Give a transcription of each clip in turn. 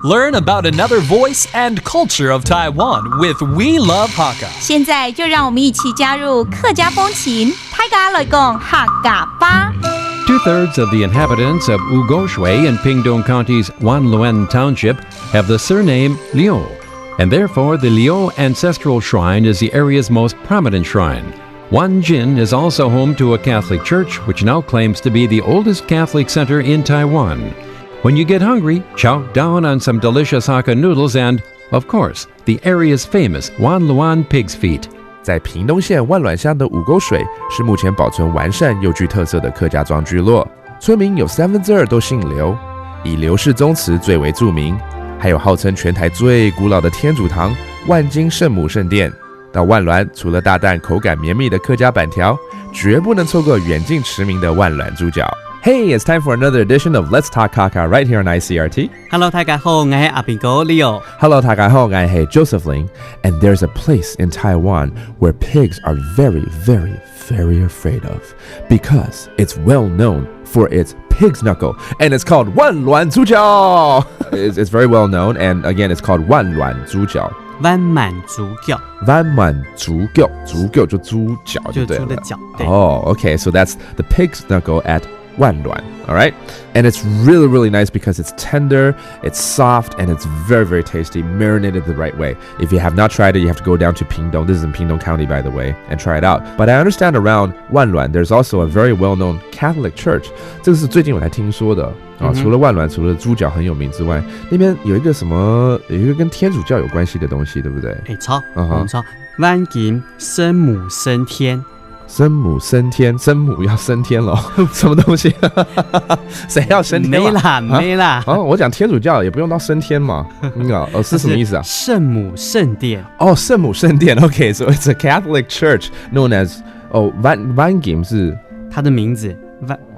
Learn about another voice and culture of Taiwan with We Love Hakka. 现在就让我们一起加入客家风情，大家来讲客家吧。Two-thirds of the inhabitants of Ugoshui in Pingdong County's Wanluan Township have the surname Liu, and therefore the Liu Ancestral Shrine is the area's most prominent shrine. Wanjin is also home to a Catholic church, which now claims to be the oldest Catholic center in Taiwan. When you get hungry, chow down on some delicious Hakka noodles and, of course, the area's famous Wanluan pig's feet. 在屏东县万峦乡的五沟水是目前保存完善又具特色的客家庄聚落，村民有2/3都姓刘，以刘氏宗祠最为著名，还有号称全台最古老的天主堂万金圣母圣殿。到万峦，除了大啖口感绵密的客家板条，绝不能错过远近驰名的万峦猪脚。Hey, it's time for another edition of Let's Talk Hakka right here on ICRT. Hello, 大家好，我係阿邊哥 Leo. Hello, 大家好，我係 Josephine. And there's a place in Taiwan where pigs are very, very, very afraid of because it's well known for its pig's knuckle, and it's called 万峦猪脚. It's very well known, and again, it's called 万峦猪脚。万满猪脚，万满猪脚，猪脚就猪脚就对了。就猪的脚。对。Oh, okay. So that's the pig's knuckle at 万峦. All right, and it's really, really nice because it's tender, it's soft, and it's very, very tasty, marinated the right way. If you have not tried it, you have to go down to Pingdong. This is in Pingdong County, by the way, and try it out. But I understand around 万峦 there's also a very well-known Catholic church. 这个是最近我才听说的。除了万峦，除了猪脚很有名之外，那边有一个跟天主教有关系的东西，对不对？超，我们说万金圣母升天。生母升天，生母要升天了，什么东西？谁要升天？没啦。我讲天主教也不用到升天嘛。是什么意思啊？圣母圣殿。圣母圣殿。Okay, so it's a Catholic church known as万金是它的名字。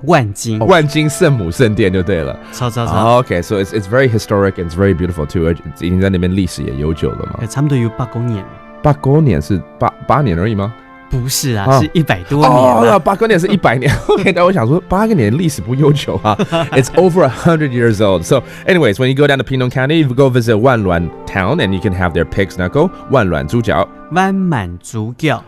万金圣母圣殿就对了。超。Okay, so it's very historic and it's very beautiful too. 已经在那边历史也悠久了嘛。差不多有8公年。8公年是8年而已吗？不是啊，是100多年。8个年是100年。OK， 但我想说8个年历史不悠久啊。It's over 100 years old. So, anyways, when you go down to Pingdong County, you go visit 万峦 town, and you can have their pig's knuckle, 万峦猪脚。万满猪脚。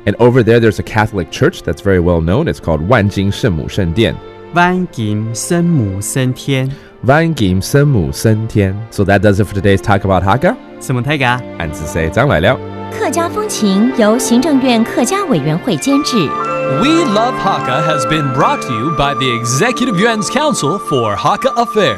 And over there, there's a Catholic church that's very well known. It's called 万金圣母圣殿。万金圣母升天。万金圣母升天。So that does it for today's Talk About Hakka. 什么大家？俺是谁？张来了。客家风情由行政院客家委员会监制。We Love Hakka has been brought to you by the Executive Yuan's Council for Hakka Affairs.